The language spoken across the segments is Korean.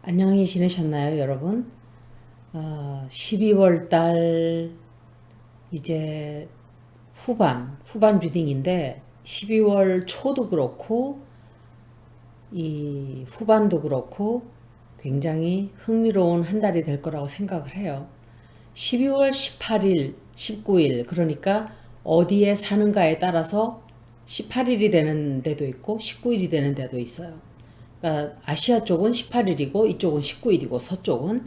안녕히 지내셨나요, 여러분? 12월 달 이제 후반 리딩인데 12월 초도 그렇고 이 후반도 그렇고 굉장히 흥미로운 한 달이 될 거라고 생각을 해요. 12월 18일, 19일, 그러니까 어디에 사는가에 따라서 18일이 되는 데도 있고 19일이 되는 데도 있어요. 그러니까 아시아 쪽은 18일이고 이쪽은 19일이고 서쪽은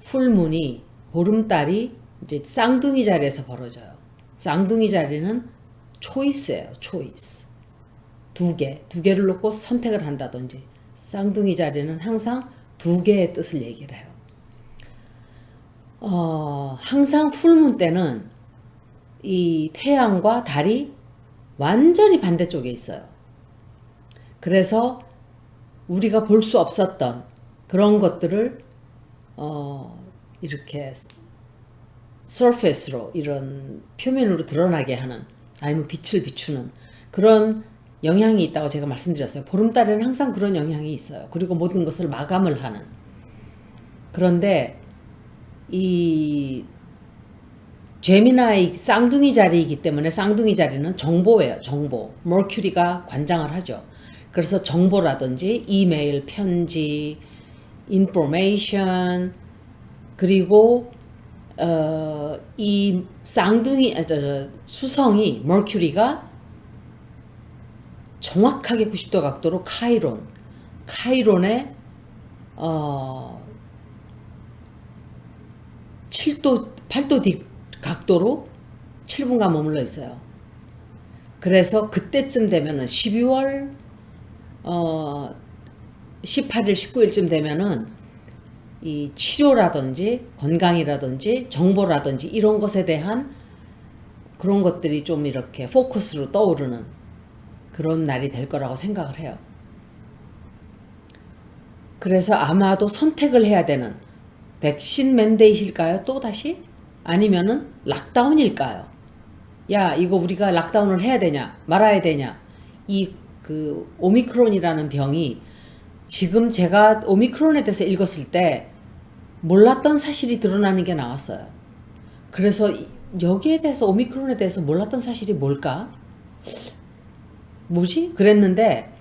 풀문이 보름달이 이제 쌍둥이 자리에서 벌어져요. 쌍둥이 자리는 초이스예요. 초이스. 두 개를 놓고 선택을 한다든지 쌍둥이 자리는 항상 두 개의 뜻을 얘기를 해요. 항상 풀문 때는 이 태양과 달이 완전히 반대쪽에 있어요. 그래서 우리가 볼 수 없었던 그런 것들을 이렇게 surface로 이런 표면으로 드러나게 하는 아니면 빛을 비추는 그런 영향이 있다고 제가 말씀드렸어요. 보름달에는 항상 그런 영향이 있어요. 그리고 모든 것을 마감을 하는. 그런데 이 제미나이 쌍둥이 자리이기 때문에 쌍둥이 자리는 정보예요. 정보. 머큐리가 관장을 하죠. 그래서 정보라든지 이메일, 편지, 인포메이션, 그리고 이 쌍둥이 수성이 머큐리가 정확하게 90도 각도로 카이론의 7도 8도 뒤 각도로 7분간 머물러 있어요. 그래서 그때쯤 되면은 12월 18일 19일쯤 되면은 이 치료라든지 건강이라든지 정보라든지 이런 것에 대한 그런 것들이 좀 이렇게 포커스로 떠오르는 그런 날이 될 거라고 생각을 해요. 그래서 아마도 선택을 해야 되는 백신 맨데이트일까요? 또 다시? 아니면은 락다운일까요? 야, 이거 우리가 락다운을 해야 되냐? 말아야 되냐? 이 그 오미크론이라는 병이 지금 제가 오미크론에 대해서 읽었을 때 몰랐던 사실이 드러나는 게 나왔어요. 그래서 여기에 대해서 오미크론에 대해서 몰랐던 사실이 뭘까? 뭐지? 그랬는데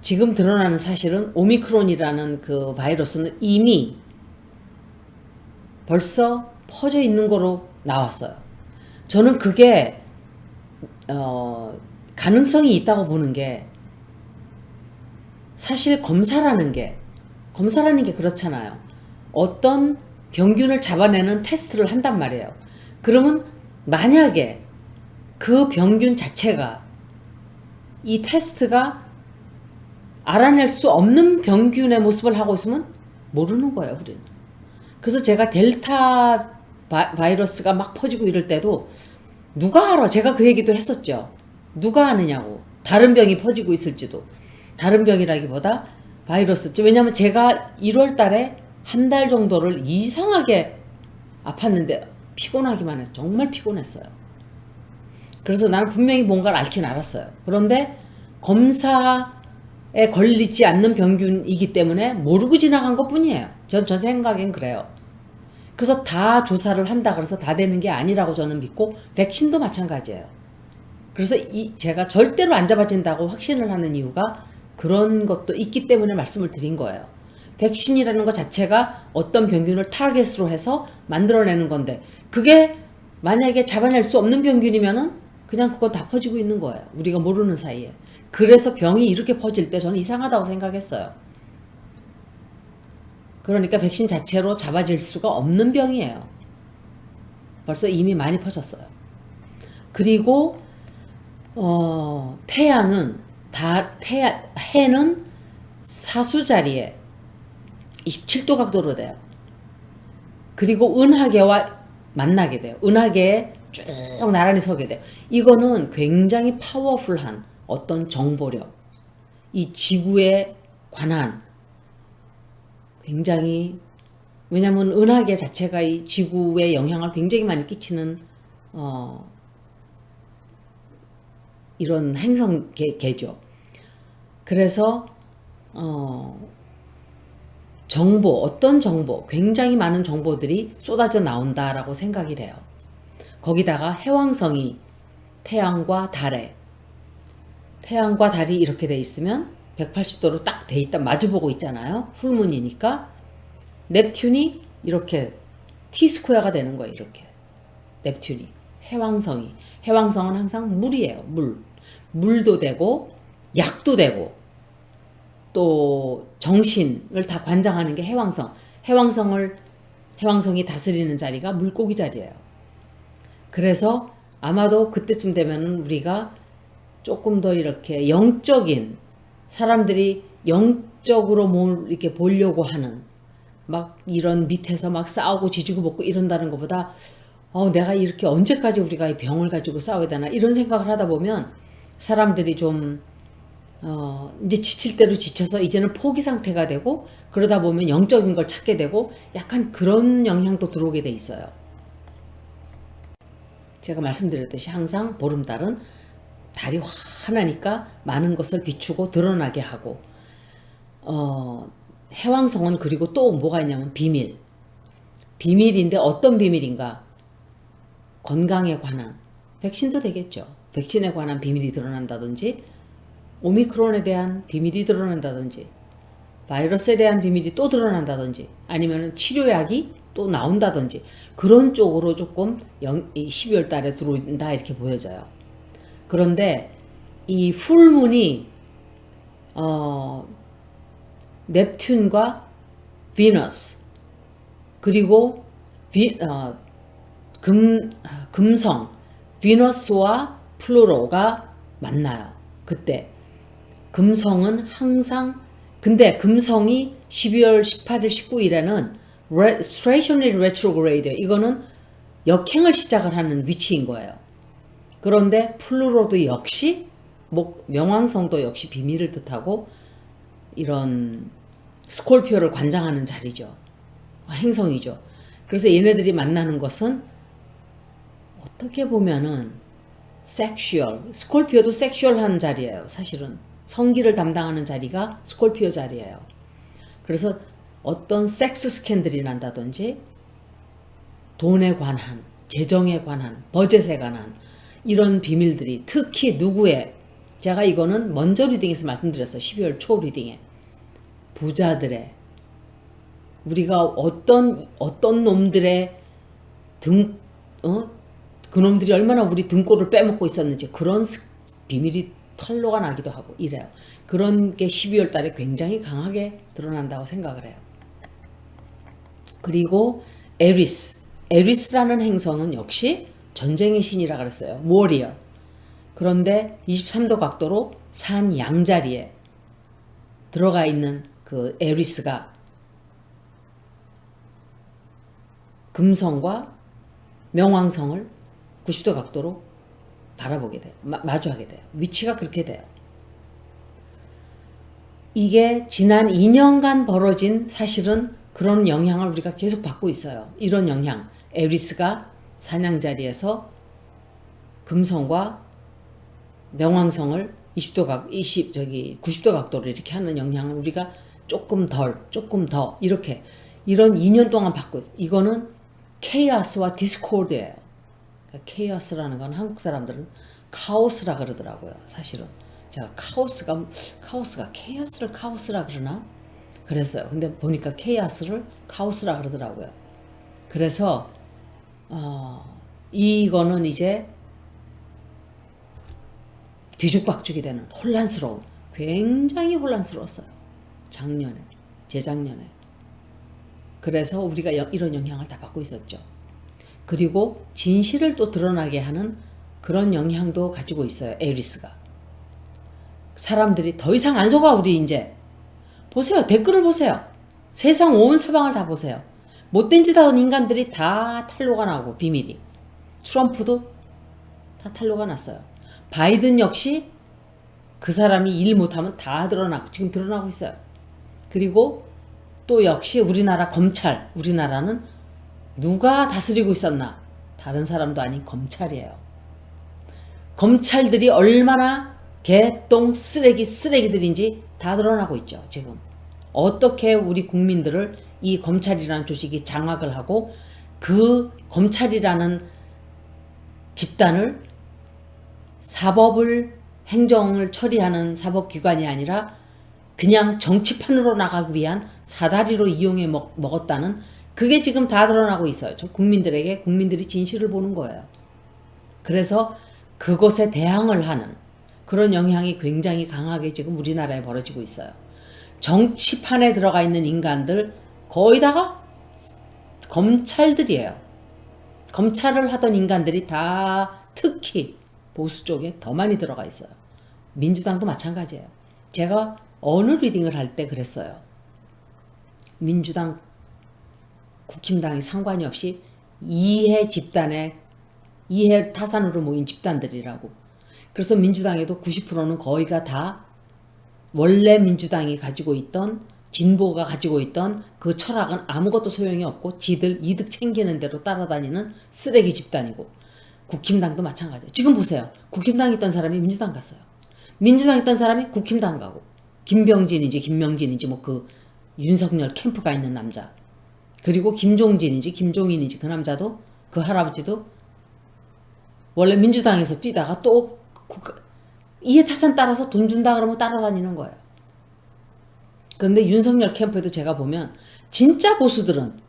지금 드러나는 사실은 오미크론이라는 그 바이러스는 이미 벌써 퍼져 있는 거로 나왔어요. 저는 그게 가능성이 있다고 보는 게 사실 검사라는 게 그렇잖아요. 어떤 병균을 잡아내는 테스트를 한단 말이에요. 그러면 만약에 그 병균 자체가 이 테스트가 알아낼 수 없는 병균의 모습을 하고 있으면 모르는 거예요, 우리는. 그래서 제가 델타 바이러스가 막 퍼지고 이럴 때도 누가 알아? 제가 그 얘기도 했었죠. 누가 아느냐고. 다른 병이 퍼지고 있을지도. 다른 병이라기보다 바이러스지. 왜냐면 제가 1월 달에 한 달 정도를 이상하게 아팠는데 피곤하기만 해서 정말 피곤했어요. 그래서 나는 분명히 뭔가를 앓긴 알았어요. 그런데 검사에 걸리지 않는 병균이기 때문에 모르고 지나간 것 뿐이에요. 저 생각엔 그래요. 그래서 다 조사를 한다 그래서 다 되는 게 아니라고 저는 믿고 백신도 마찬가지예요. 그래서 제가 절대로 안 잡아진다고 확신을 하는 이유가 그런 것도 있기 때문에 말씀을 드린 거예요. 백신이라는 것 자체가 어떤 병균을 타겟으로 해서 만들어내는 건데 그게 만약에 잡아낼 수 없는 병균이면은 그냥 그건 다 퍼지고 있는 거예요. 우리가 모르는 사이에. 그래서 병이 이렇게 퍼질 때 저는 이상하다고 생각했어요. 그러니까 백신 자체로 잡아질 수가 없는 병이에요. 벌써 이미 많이 퍼졌어요. 그리고 태양은 해는 사수 자리에 27도 각도로 돼요. 그리고 은하계와 만나게 돼요. 은하계에 쭉 나란히 서게 돼요. 이거는 굉장히 파워풀한 어떤 정보력, 이 지구에 관한 굉장히 왜냐하면 은하계 자체가 이 지구에 영향을 굉장히 많이 끼치는 이런 행성계죠. 그래서 정보, 어떤 정보, 굉장히 많은 정보들이 쏟아져 나온다라고 생각이 돼요. 거기다가 해왕성이 태양과 달이 이렇게 돼 있으면 180도로 딱 돼 있다 마주보고 있잖아요. 풀문이니까 넵튠이 이렇게 T 스퀘어가 되는 거예요. 이렇게 넵튠이 해왕성은 항상 물이에요. 물도 되고 약도 되고 또 정신을 다 관장하는 게 해왕성이 다스리는 자리가 물고기 자리예요. 그래서 아마도 그때쯤 되면은 우리가 조금 더 이렇게 영적인 사람들이 영적으로 뭘 이렇게 보려고 하는 막 이런 밑에서 막 싸우고 지지고 볶고 이런다는 것보다 내가 이렇게 언제까지 우리가 이 병을 가지고 싸워야 되나 이런 생각을 하다 보면 사람들이 좀 이제 지칠 대로 지쳐서 이제는 포기 상태가 되고 그러다 보면 영적인 걸 찾게 되고 약간 그런 영향도 들어오게 돼 있어요. 제가 말씀드렸듯이 항상 보름달은 달이 환하니까 많은 것을 비추고 드러나게 하고 해왕성은 그리고 또 뭐가 있냐면 비밀인데 어떤 비밀인가? 건강에 관한 백신도 되겠죠. 백신에 관한 비밀이 드러난다든지 오미크론에 대한 비밀이 드러난다든지 바이러스에 대한 비밀이 또 드러난다든지 아니면 치료약이 또 나온다든지 그런 쪽으로 조금 12월 달에 들어온다 이렇게 보여져요. 그런데 이 풀문이 넵튠과 비너스 그리고 금성 비너스와 플루토가 만나요. 그때 금성은 항상 근데 금성이 12월 18일 19일에는 stationary retrograde 이거는 역행을 시작을 하는 위치인 거예요. 그런데 플루토도 역시 명왕성도 역시 비밀을 뜻하고 이런 스콜피오를 관장하는 자리죠. 행성이죠. 그래서 얘네들이 만나는 것은 어떻게 보면은 스콜피오도 섹슈얼한 자리예요. 사실은 성기를 담당하는 자리가 스콜피오 자리예요. 그래서 어떤 섹스 스캔들이 난다든지 돈에 관한, 재정에 관한, 버젯에 관한 이런 비밀들이 특히 제가 이거는 먼저 리딩에서 말씀드렸어요. 12월 초 리딩에 부자들의 우리가 어떤 놈들의 그놈들이 얼마나 우리 등골을 빼먹고 있었는지 그런 비밀이 털로가 나기도 하고 이래요. 그런 게 12월 달에 굉장히 강하게 드러난다고 생각을 해요. 그리고 에리스라는 행성은 역시 전쟁의 신이라 그랬어요. 워리어. 그런데 23도 각도로 산 양자리에 들어가 있는 그 에리스가 금성과 명왕성을 90도 각도로 바라보게 돼요. 마주하게 돼요. 위치가 그렇게 돼요. 이게 지난 2년간 벌어진 사실은 그런 영향을 우리가 계속 받고 있어요. 이런 영향. 에리스가 사냥자리에서 금성과 명왕성을 90도 각도로 이렇게 하는 영향을 우리가 조금 더 이런 2년 동안 받고 있어요. 이거는 케이오스와 디스코드예요. 케이오스라는 건 한국 사람들은 카오스라 그러더라고요. 사실은 제가 카오스가 케이오스를 카오스라 그러나 그랬어요. 근데 보니까 케이오스를 카오스라 그러더라고요. 그래서 이거는 이제 뒤죽박죽이 되는 굉장히 혼란스러웠어요. 재작년에. 그래서 우리가 이런 영향을 다 받고 있었죠. 그리고 진실을 또 드러나게 하는 그런 영향도 가지고 있어요. 에리스가. 사람들이 더 이상 안 속아 우리 이제. 보세요. 댓글을 보세요. 세상 온 사방을 다 보세요. 못된 짓 하는 인간들이 다 탄로가 나고 비밀이. 트럼프도 다 탄로가 났어요. 바이든 역시 그 사람이 일 못하면 다 드러나고 지금 드러나고 있어요. 그리고 또 역시 우리나라는 누가 다스리고 있었나? 다른 사람도 아닌 검찰이에요. 검찰들이 얼마나 개똥 쓰레기들인지 다 드러나고 있죠. 지금 어떻게 우리 국민들을 이 검찰이라는 조직이 장악을 하고 그 검찰이라는 집단을 사법을 행정을 처리하는 사법기관이 아니라 그냥 정치판으로 나가기 위한 사다리로 이용해 먹었다는 그게 지금 다 드러나고 있어요. 저 국민들에게 국민들이 진실을 보는 거예요. 그래서 그것에 대항을 하는 그런 영향이 굉장히 강하게 지금 우리나라에 벌어지고 있어요. 정치판에 들어가 있는 인간들 거의 다가 검찰들이에요. 검찰을 하던 인간들이 다 특히 보수 쪽에 더 많이 들어가 있어요. 민주당도 마찬가지예요. 제가 어느 리딩을 할 때 그랬어요. 민주당, 국힘당이 상관이 없이 이해 집단에 이해 타산으로 모인 집단들이라고. 그래서 민주당에도 90%는 거의가 다 원래 민주당이 가지고 있던 진보가 가지고 있던 그 철학은 아무것도 소용이 없고 지들 이득 챙기는 대로 따라다니는 쓰레기 집단이고 국힘당도 마찬가지예요. 지금 보세요. 국힘당 있던 사람이 민주당 갔어요. 민주당 있던 사람이 국힘당 가고 김병진인지 김명진인지 뭐 그 윤석열 캠프가 있는 남자 그리고 김종진인지 김종인인지 그 남자도 그 할아버지도 원래 민주당에서 뛰다가 또 이해타산 따라서 돈 준다 그러면 따라다니는 거예요. 그런데 윤석열 캠프에도 제가 보면 진짜 보수들은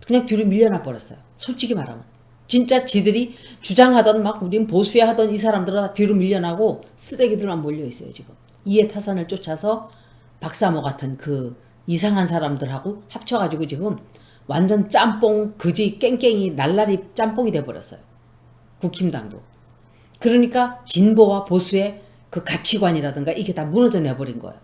그냥 뒤로 밀려나 버렸어요. 솔직히 말하면. 진짜 지들이 주장하던 막 우린 보수야 하던 이 사람들은 다 뒤로 밀려나고 쓰레기들만 몰려 있어요 지금. 이해타산을 쫓아서 박사모 같은 그 이상한 사람들하고 합쳐가지고 지금 완전 짬뽕 그지 깽깽이 날라리 짬뽕이 돼버렸어요. 국힘당도. 그러니까 진보와 보수의 그 가치관이라든가 이게 다 무너져 내버린 거예요.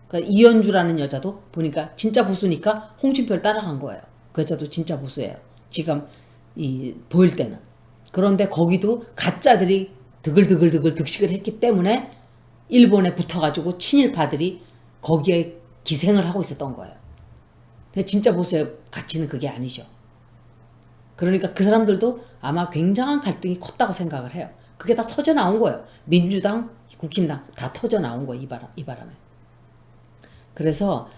그러니까 이현주라는 여자도 보니까 진짜 보수니까 홍준표를 따라간 거예요. 그 여자도 진짜 보수예요. 지금 이 보일 때는. 그런데 거기도 가짜들이 드글드글 득식을 했기 때문에 일본에 붙어가지고 친일파들이 거기에 기생을 하고 있었던 거예요. 근데 진짜 보수의 가치는 그게 아니죠. 그러니까 그 사람들도 아마 굉장한 갈등이 컸다고 생각을 해요. 그게 다 터져 나온 거예요. 민주당, 국힘당 다 터져 나온 거예요. 이 바람에. 그래서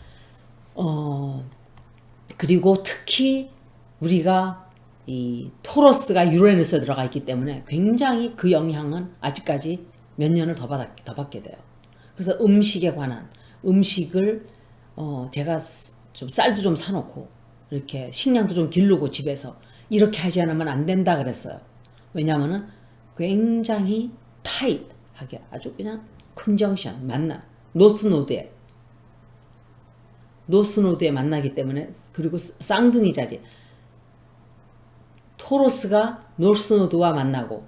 그리고 특히 우리가 이 토로스가 유레너스에 들어가 있기 때문에 굉장히 그 영향은 아직까지 몇 년을 더 받게 돼요. 그래서 음식에 관한 음식을 제가 좀 쌀도 좀 사놓고 이렇게 식량도 좀 기르고 집에서 이렇게 하지 않으면 안 된다 그랬어요. 왜냐하면은 굉장히 타이트하게 아주 그냥 컨정션 만나 노스노드에 만나기 때문에 그리고 쌍둥이 자리 토로스가 노스노드와 만나고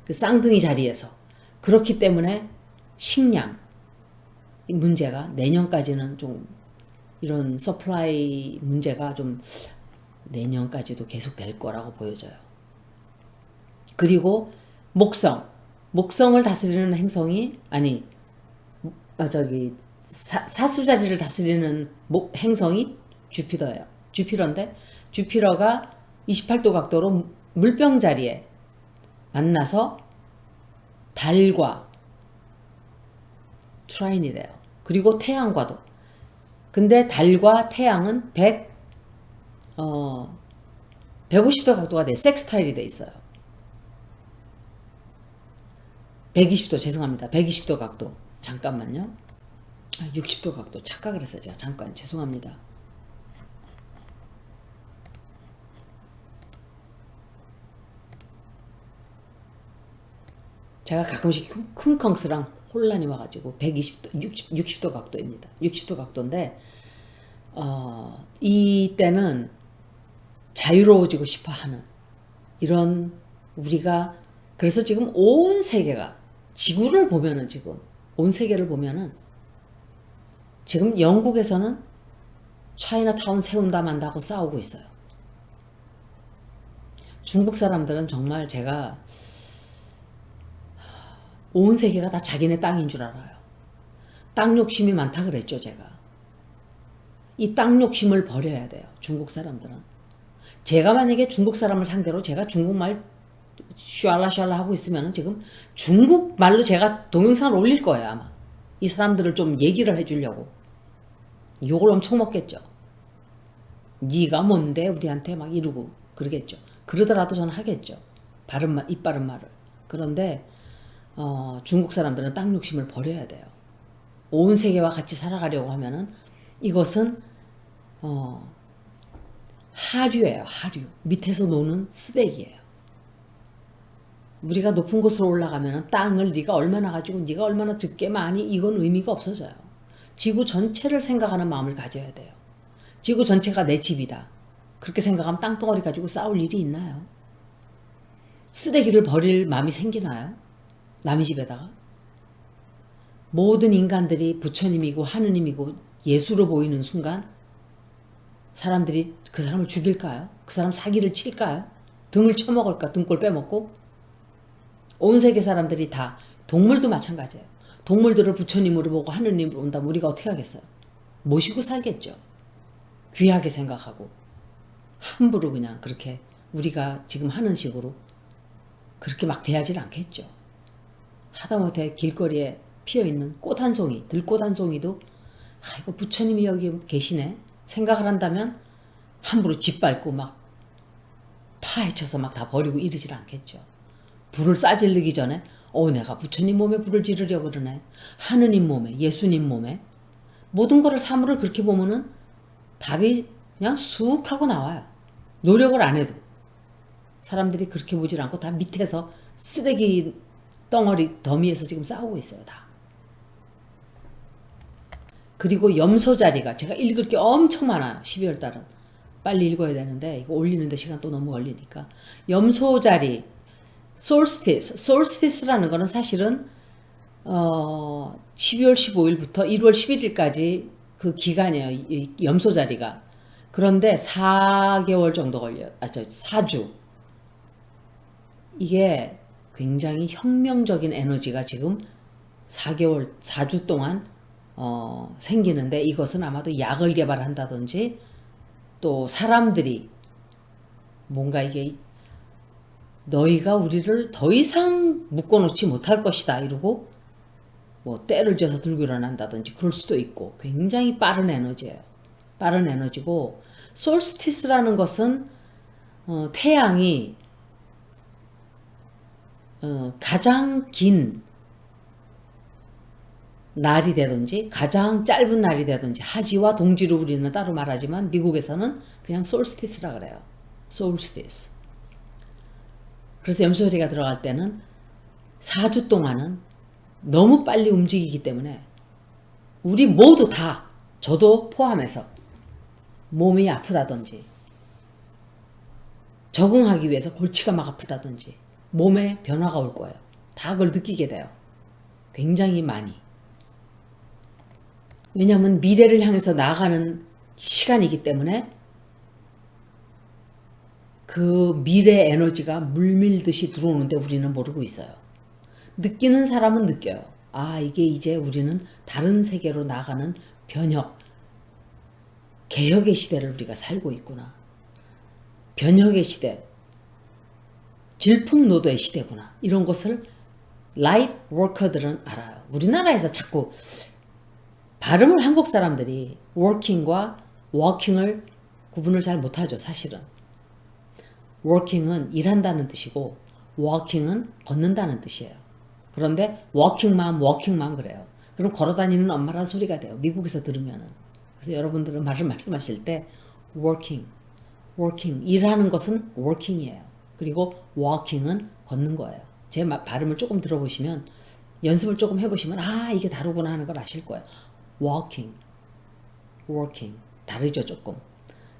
그 쌍둥이 자리에서 그렇기 때문에 식량 문제가 내년까지는 좀 이런 서플라이 문제가 좀 내년까지도 계속 될 거라고 보여져요. 그리고 목성을 다스리는 행성이 아니 사수자리를 다스리는 행성이 주피터예요. 주피터인데 주피터가 28도 각도로 물병 자리에 만나서 달과 트라인이 돼요. 그리고 태양과도. 근데 달과 태양은 150도 각도가 돼 섹스타일이 돼 있어요. 120도 죄송합니다. 120도 각도. 잠깐만요. 60도 각도 착각을 했어요. 제가 잠깐 죄송합니다. 제가 가끔씩 쿵컹스랑 혼란이 와가지고 120도, 60도 각도입니다. 60도 각도인데 이때는 자유로워지고 싶어하는 이런 우리가 그래서 지금 온 세계가 지구를 보면은 지금 온 세계를 보면은 지금 영국에서는 차이나타운 세운다 만다고 싸우고 있어요. 중국 사람들은 정말 제가 온 세계가 다 자기네 땅인 줄 알아요. 땅 욕심이 많다 그랬죠, 제가. 이 땅 욕심을 버려야 돼요, 중국 사람들은. 제가 만약에 중국 사람을 상대로 제가 중국말 슈알라 하고 있으면 지금 중국말로 제가 동영상을 올릴 거예요, 아마. 이 사람들을 좀 얘기를 해주려고 욕을 엄청 먹겠죠. 네가 뭔데 우리한테 막 이러고 그러겠죠. 그러더라도 저는 하겠죠. 입 바른 말을. 그런데 중국 사람들은 땅 욕심을 버려야 돼요. 온 세계와 같이 살아가려고 하면은 이것은 하류예요. 하류. 밑에서 노는 쓰레기예요. 우리가 높은 곳으로 올라가면 땅을 네가 얼마나 가지고 네가 얼마나 적게 많이 이건 의미가 없어져요. 지구 전체를 생각하는 마음을 가져야 돼요. 지구 전체가 내 집이다. 그렇게 생각하면 땅덩어리 가지고 싸울 일이 있나요? 쓰레기를 버릴 마음이 생기나요? 남의 집에다가? 모든 인간들이 부처님이고 하느님이고 예수로 보이는 순간 사람들이 그 사람을 죽일까요? 그 사람 사기를 칠까요? 등을 쳐먹을까? 등골 빼먹고? 온 세계 사람들이 다 동물도 마찬가지예요. 동물들을 부처님으로 보고 하느님으로 온다면 우리가 어떻게 하겠어요? 모시고 살겠죠. 귀하게 생각하고 함부로 그냥 그렇게 우리가 지금 하는 식으로 그렇게 막 대하지 않겠죠. 하다못해 길거리에 피어있는 꽃 한 송이, 들꽃 한 송이도 이거 부처님이 여기 계시네 생각을 한다면 함부로 짓밟고 막 파헤쳐서 막 다 버리고 이러질 않겠죠. 불을 싸질르기 전에 내가 부처님 몸에 불을 지르려고 그러네. 하느님 몸에, 예수님 몸에. 모든 거를 사물을 그렇게 보면은 답이 그냥 쑥 하고 나와요. 노력을 안 해도. 사람들이 그렇게 보질 않고 다 밑에서 쓰레기 덩어리 더미에서 지금 싸우고 있어요. 다. 그리고 염소 자리가 제가 읽을 게 엄청 많아요. 12월 달은. 빨리 읽어야 되는데 이거 올리는데 시간 또 너무 걸리니까. 염소 자리, solstice라는 거는 사실은 12월 15일부터 1월 11일까지 그 기간이에요. 이 염소 자리가. 그런데 4개월 정도 걸려요. 4주. 이게 굉장히 혁명적인 에너지가 지금 4주 동안 생기는데 이것은 아마도 약을 개발한다든지 또 사람들이 뭔가 이게 너희가 우리를 더 이상 묶어놓지 못할 것이다 이러고 뭐 때를 져서 들고 일어난다든지 그럴 수도 있고 굉장히 빠른 에너지예요. 빠른 에너지고 솔스티스라는 것은 태양이 가장 긴 날이 되든지 가장 짧은 날이 되든지 하지와 동지로 우리는 따로 말하지만 미국에서는 그냥 솔스티스라 그래요. 솔스티스. 그래서 염소자리가 들어갈 때는 4주 동안은 너무 빨리 움직이기 때문에 우리 모두 다 저도 포함해서 몸이 아프다든지 적응하기 위해서 골치가 막 아프다든지 몸에 변화가 올 거예요. 다 그걸 느끼게 돼요. 굉장히 많이. 왜냐하면 미래를 향해서 나아가는 시간이기 때문에 그 미래 에너지가 물밀듯이 들어오는데 우리는 모르고 있어요. 느끼는 사람은 느껴요. 이게 이제 우리는 다른 세계로 나가는 변혁, 개혁의 시대를 우리가 살고 있구나. 변혁의 시대, 질풍노도의 시대구나. 이런 것을 라이트 워커들은 알아요. 우리나라에서 자꾸 발음을 한국 사람들이 working과 walking을 구분을 잘 못하죠. 사실은. working은 일한다는 뜻이고 walking은 걷는다는 뜻이에요. 그런데 walking mom 그래요. 그럼 걸어다니는 엄마란 소리가 돼요. 미국에서 들으면은. 그래서 여러분들은 말을 말씀하실 때 working 일하는 것은 working이에요. 그리고 walking은 걷는 거예요. 제 발음을 조금 들어보시면 연습을 조금 해보시면 이게 다르구나 하는 걸 아실 거예요. working 다르죠 조금.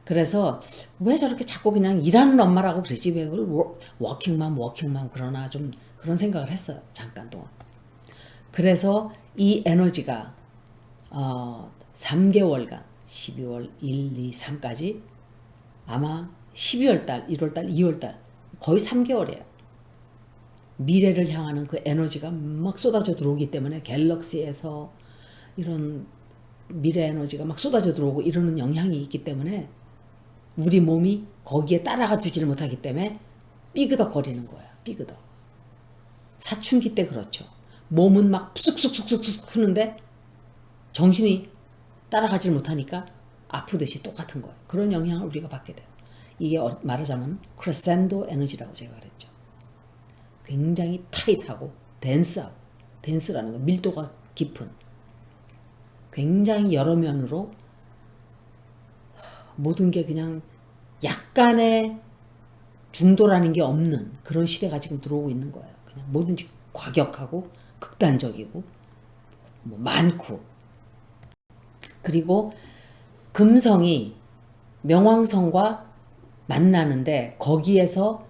그래서 왜 저렇게 자꾸 그냥 일하는 엄마라고 그러지 왜 그걸 working mom 그러나 좀 그런 생각을 했어요. 잠깐 동안. 그래서 이 에너지가 3개월간 12월 1, 2, 3까지 아마 12월달, 1월달, 2월달 거의 3개월이에요. 미래를 향하는 그 에너지가 막 쏟아져 들어오기 때문에 갤럭시에서 이런 미래 에너지가 막 쏟아져 들어오고 이러는 영향이 있기 때문에 우리 몸이 거기에 따라가 주지를 못하기 때문에 삐그덕거리는 거예요. 삐그덕. 사춘기 때 그렇죠. 몸은 막 쑥쑥쑥쑥 크는데 정신이 따라가질 못하니까 아프듯이 똑같은 거예요. 그런 영향을 우리가 받게 돼요. 이게 말하자면 크레센도 에너지라고 제가 그랬죠. 굉장히 타이트하고 덴스하고, 덴스라는 건 밀도가 깊은, 굉장히 여러 면으로 모든 게 그냥 약간의 중도라는 게 없는 그런 시대가 지금 들어오고 있는 거예요. 그냥 뭐든지 과격하고 극단적이고 뭐 많고, 그리고 금성이 명왕성과 만나는데 거기에서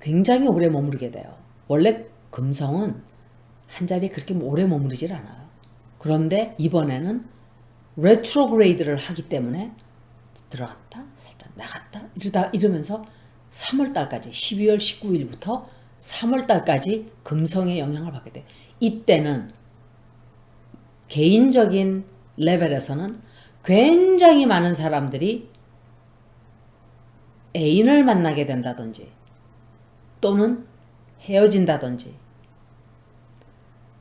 굉장히 오래 머무르게 돼요. 원래 금성은 한 자리에 그렇게 오래 머무르질 않아요. 그런데 이번에는 레트로그레이드를 하기 때문에 들어갔다 살짝 나갔다 이러면서 3월달까지, 12월 19일부터 3월달까지 금성의 영향을 받게 돼요. 이때는 개인적인 레벨에서는 굉장히 많은 사람들이 애인을 만나게 된다든지 또는 헤어진다든지,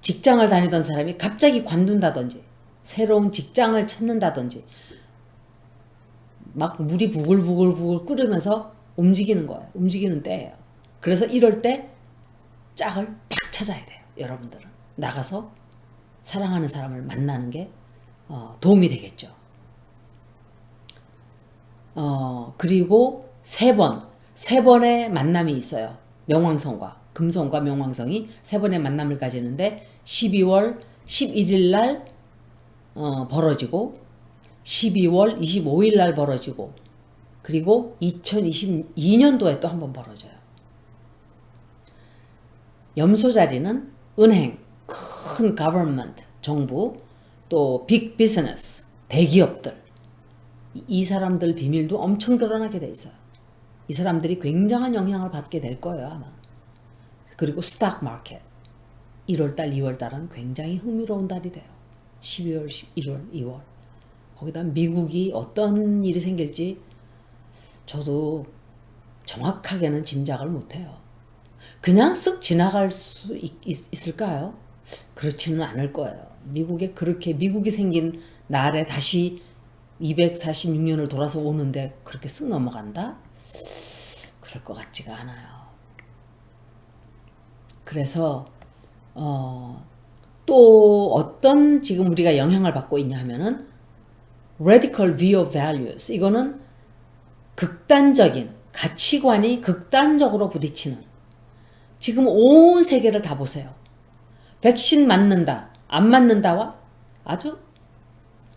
직장을 다니던 사람이 갑자기 관둔다든지, 새로운 직장을 찾는다든지, 막 물이 부글부글 끓으면서 움직이는 거예요. 움직이는 때예요. 그래서 이럴 때 짝을 딱 찾아야 돼요. 여러분들은 나가서 사랑하는 사람을 만나는 게 도움이 되겠죠. 그리고 세 번의 만남이 있어요. 명왕성과 금성과 명왕성이 세 번의 만남을 가지는데 12월 11일 날 벌어지고 12월 25일 날 벌어지고, 그리고 2022년도에 또 한 번 벌어져요. 염소 자리는 은행, 큰 government, 정부, 또 빅 비즈니스, 대기업들, 이 사람들 비밀도 엄청 드러나게 돼 있어요. 이 사람들이 굉장한 영향을 받게 될 거예요, 아마. 그리고 스탁 마켓, 1월달, 2월달은 굉장히 흥미로운 달이 돼요. 12월, 11월, 2월. 거기다 미국이 어떤 일이 생길지 저도 정확하게는 짐작을 못해요. 그냥 쓱 지나갈 수 있을까요? 그렇지는 않을 거예요. 미국이 생긴 날에 다시 246년을 돌아서 오는데 그렇게 쓱 넘어간다? 그럴 것 같지가 않아요. 그래서 또 어떤 지금 우리가 영향을 받고 있냐 하면은 radical view of values, 이거는 극단적인 가치관이 극단적으로 부딪히는, 지금 온 세계를 다 보세요. 백신 맞는다, 안 맞는다와 아주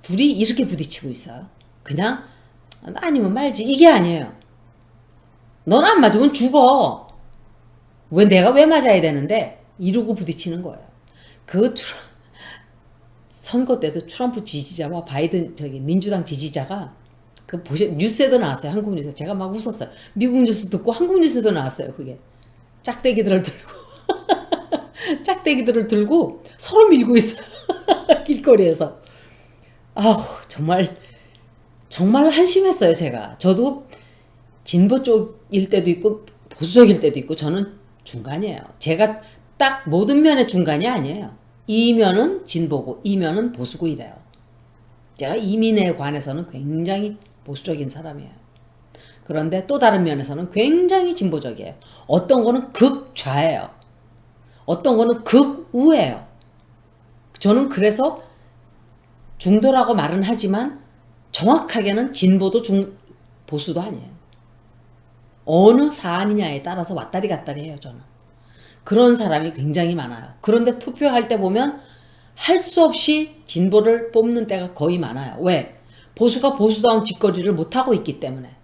둘이 이렇게 부딪히고 있어요. 그냥 아니면 말지 이게 아니에요. 넌 안 맞으면 죽어. 내가 왜 맞아야 되는데? 이러고 부딪히는 거예요. 선거 때도 트럼프 지지자와 바이든 민주당 지지자가 뉴스에도 나왔어요. 한국 뉴스. 제가 막 웃었어요. 미국 뉴스 듣고 한국 뉴스에도 나왔어요. 그게 짝대기들을 들고 서로 밀고 있어요. 길거리에서. 아우, 정말 한심했어요, 제가. 저도 진보 쪽일 때도 있고 보수 쪽일 때도 있고 저는 중간이에요. 제가 딱 모든 면의 중간이 아니에요. 이 면은 진보고 이 면은 보수고 이래요. 제가 이민에 관해서는 굉장히 보수적인 사람이에요. 그런데 또 다른 면에서는 굉장히 진보적이에요. 어떤 거는 극좌예요. 어떤 거는 극우예요. 저는 그래서 중도라고 말은 하지만 정확하게는 진보도 보수도 아니에요. 어느 사안이냐에 따라서 왔다리 갔다리 해요, 저는. 그런 사람이 굉장히 많아요. 그런데 투표할 때 보면 할 수 없이 진보를 뽑는 때가 거의 많아요. 왜? 보수가 보수다운 짓거리를 못하고 있기 때문에.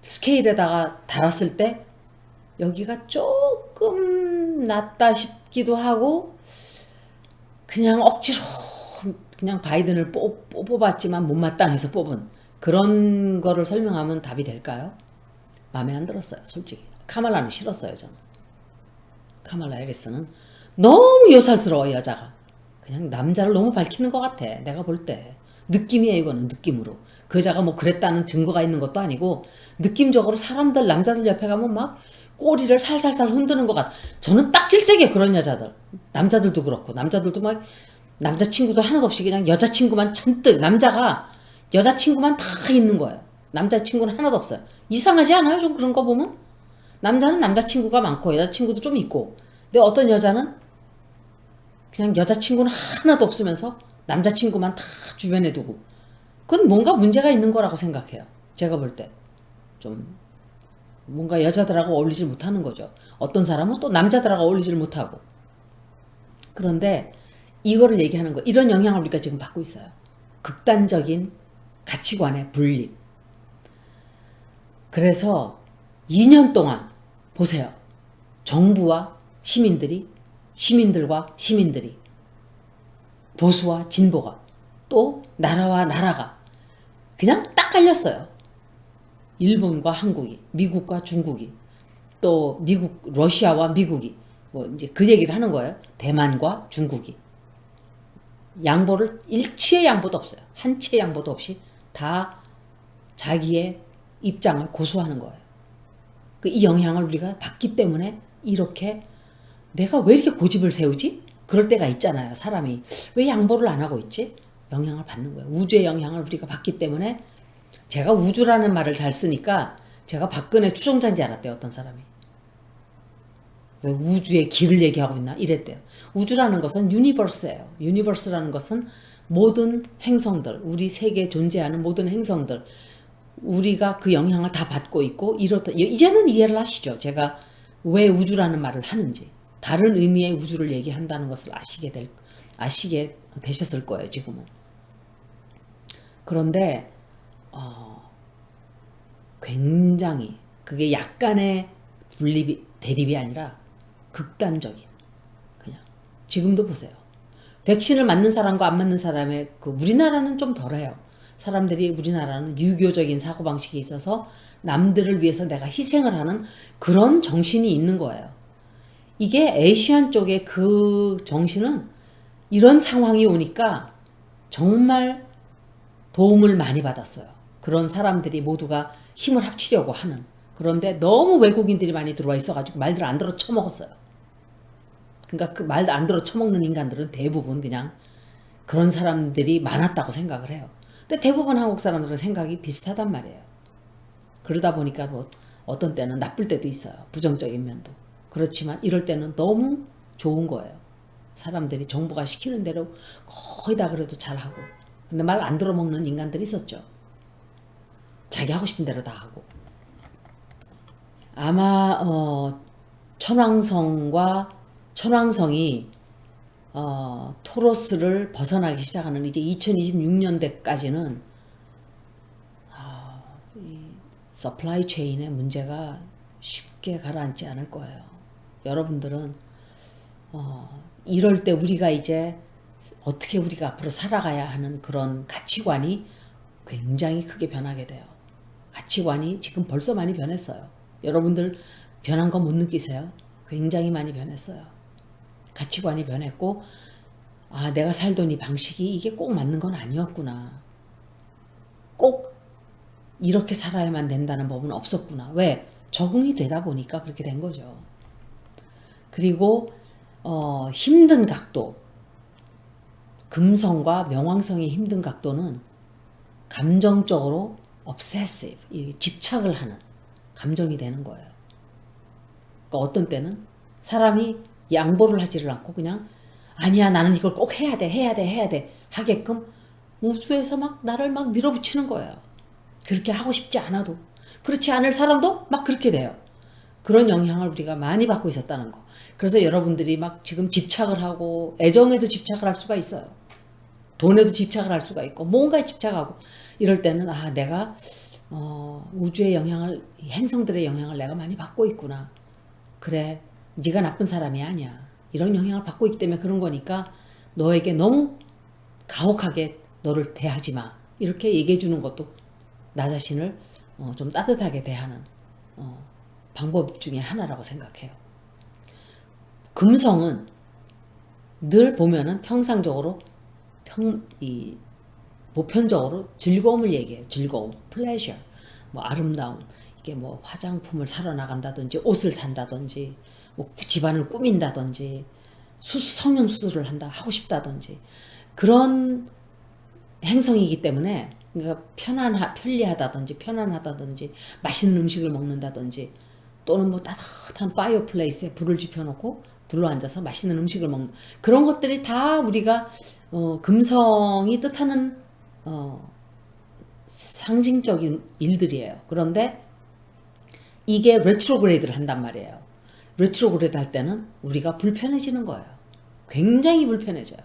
스케일에다가 달았을 때 여기가 조금 낫다 싶기도 하고, 그냥 억지로 그냥 바이든을 뽑아봤지만 못마땅해서 뽑은 그런 거를 설명하면 답이 될까요? 마음에 안 들었어요, 솔직히. 카말라는 싫었어요, 저는. 카말라 해리스는 너무 요살스러워, 여자가. 그냥 남자를 너무 밝히는 것 같아, 내가 볼 때. 느낌이에요, 이거는. 느낌으로. 그 여자가 뭐 그랬다는 증거가 있는 것도 아니고 느낌적으로 사람들, 남자들 옆에 가면 막 꼬리를 살살살 흔드는 것 같아. 저는 딱 질색이에요. 그런 여자들. 남자들도 그렇고 남자들도 막 남자친구도 하나도 없이 그냥 여자친구만 잔뜩 남자가 여자친구만 다 있는 거예요. 남자친구는 하나도 없어요. 이상하지 않아요? 좀 그런 거 보면? 남자는 남자친구가 많고 여자친구도 좀 있고 근데 어떤 여자는 그냥 여자친구는 하나도 없으면서 남자친구만 다 주변에 두고 그건 뭔가 문제가 있는 거라고 생각해요. 제가 볼 때. 좀 뭔가 여자들하고 어울리질 못하는 거죠. 어떤 사람은 또 남자들하고 어울리질 못하고. 그런데 이거를 얘기하는 거, 이런 영향을 우리가 지금 받고 있어요. 극단적인 가치관의 분립. 그래서 2년 동안 보세요. 정부와 시민들이, 시민들과 시민들이, 보수와 진보가, 또 나라와 나라가 그냥 딱 갈렸어요. 일본과 한국이, 미국과 중국이, 또 미국, 러시아와 미국이, 뭐 이제 그 얘기를 하는 거예요. 대만과 중국이. 양보를, 일치의 양보도 없어요. 한치의 양보도 없이 다 자기의 입장을 고수하는 거예요. 이 영향을 우리가 받기 때문에 이렇게 내가 왜 이렇게 고집을 세우지? 그럴 때가 있잖아요. 사람이 왜 양보를 안 하고 있지? 영향을 받는 거예요. 우주의 영향을 우리가 받기 때문에 제가 우주라는 말을 잘 쓰니까 제가 박근혜 추종자인 줄 알았대요. 어떤 사람이. 왜 우주의 길을 얘기하고 있나? 이랬대요. 우주라는 것은 유니버스예요. 유니버스라는 것은 모든 행성들, 우리 세계에 존재하는 모든 행성들, 우리가 그 영향을 다 받고 있고 이렇다. 이제는 이해를 하시죠. 제가 왜 우주라는 말을 하는지. 다른 의미의 우주를 얘기한다는 것을 아시게 되셨을 거예요. 지금은. 그런데 굉장히 그게 약간의 대립이 아니라 극단적인 그냥 지금도 보세요. 백신을 맞는 사람과 안 맞는 사람의 우리나라는 좀 덜해요. 사람들이 우리나라는 유교적인 사고방식이 있어서 남들을 위해서 내가 희생을 하는 그런 정신이 있는 거예요. 이게 아시안 쪽의 그 정신은 이런 상황이 오니까 정말 도움을 많이 받았어요. 그런 사람들이 모두가 힘을 합치려고 하는. 그런데 너무 외국인들이 많이 들어와 있어가지고 말들 안 들어 처먹었어요. 그러니까 그 말 안 들어 처먹는 인간들은 대부분 그냥 그런 사람들이 많았다고 생각을 해요. 근데 대부분 한국 사람들은 생각이 비슷하단 말이에요. 그러다 보니까 뭐 어떤 때는 나쁠 때도 있어요. 부정적인 면도. 그렇지만 이럴 때는 너무 좋은 거예요. 사람들이 정부가 시키는 대로 거의 다 그래도 잘하고. 근데 말 안 들어먹는 인간들이 있었죠. 자기 하고 싶은 대로 다 하고. 아마 천왕성이 토로스를 벗어나기 시작하는 이제 2026년대까지는 이 서플라이 체인의 문제가 쉽게 가라앉지 않을 거예요. 여러분들은 이럴 때 우리가 이제 어떻게 우리가 앞으로 살아가야 하는 그런 가치관이 굉장히 크게 변하게 돼요. 가치관이 지금 벌써 많이 변했어요. 여러분들 변한 거 못 느끼세요? 굉장히 많이 변했어요. 가치관이 변했고 내가 살던 이 방식이 이게 꼭 맞는 건 아니었구나. 꼭 이렇게 살아야만 된다는 법은 없었구나. 왜? 적응이 되다 보니까 그렇게 된 거죠. 그리고 힘든 각도, 금성과 명왕성의 힘든 각도는 감정적으로 obsessive, 집착을 하는 감정이 되는 거예요. 그러니까 어떤 때는 사람이 양보를 하지를 않고 그냥 아니야 나는 이걸 꼭 해야 돼 하게끔 우주에서 막 나를 막 밀어붙이는 거예요. 그렇게 하고 싶지 않아도 그렇지 않을 사람도 막 그렇게 돼요. 그런 영향을 우리가 많이 받고 있었다는 거. 그래서 여러분들이 막 지금 집착을 하고 애정에도 집착을 할 수가 있어요. 돈에도 집착을 할 수가 있고 뭔가에 집착하고 이럴 때는 내가 우주의 영향을 행성들의 영향을 내가 많이 받고 있구나. 그래 네가 나쁜 사람이 아니야. 이런 영향을 받고 있기 때문에 그런 거니까 너에게 너무 가혹하게 너를 대하지 마. 이렇게 얘기해 주는 것도 나 자신을 좀 따뜻하게 대하는 방법 중에 하나라고 생각해요. 금성은 늘 보면은 평상적으로 보편적으로 즐거움을 얘기해요. 즐거움, pleasure, 뭐 아름다움. 이게 뭐 화장품을 사러 나간다든지 옷을 산다든지 뭐 집안을 꾸민다든지 성형 수술을 하고 싶다든지 그런 행성이기 때문에 그러니까 편리하다든지 맛있는 음식을 먹는다든지 또는 뭐 따뜻한 파이어플레이스에 불을 지펴놓고 둘러앉아서 맛있는 음식을 먹는 그런 것들이 다 우리가 금성이 뜻하는 상징적인 일들이에요. 그런데 이게 레트로그레이드를 한단 말이에요. 레트로그레이드 할 때는 우리가 불편해지는 거예요. 굉장히 불편해져요.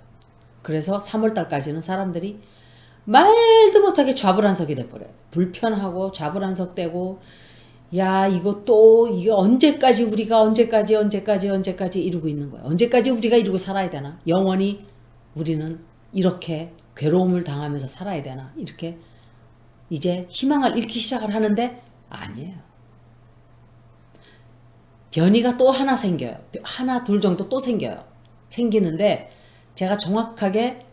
그래서 3월달까지는 사람들이 말도 못하게 좌불안석이 돼버려요. 불편하고 좌불안석되고 야 이게 언제까지 우리가 언제까지 이러고 있는 거예요. 언제까지 우리가 이러고 살아야 되나? 영원히 우리는 이렇게 괴로움을 당하면서 살아야 되나? 이렇게 이제 희망을 잃기 시작을 하는데 아니에요. 변이가 또 하나 생겨요. 하나 둘 정도 또 생겨요. 생기는데 제가 정확하게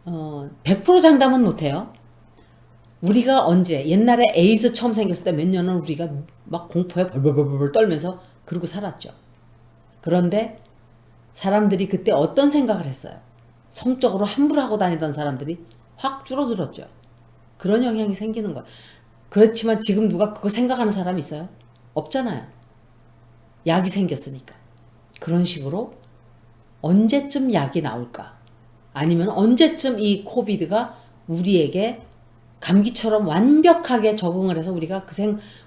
100% 장담은 못해요. 우리가 언제 옛날에 에이즈 처음 생겼을 때 몇 년은 우리가 막 공포에 벌벌벌벌 떨면서 그러고 살았죠. 그런데 사람들이 그때 어떤 생각을 했어요? 성적으로 함부로 하고 다니던 사람들이 확 줄어들었죠. 그런 영향이 생기는 거예요. 그렇지만 지금 누가 그거 생각하는 사람이 있어요? 없잖아요. 약이 생겼으니까. 그런 식으로 언제쯤 약이 나올까? 아니면 언제쯤 이 코비드가 우리에게 감기처럼 완벽하게 적응을 해서 우리가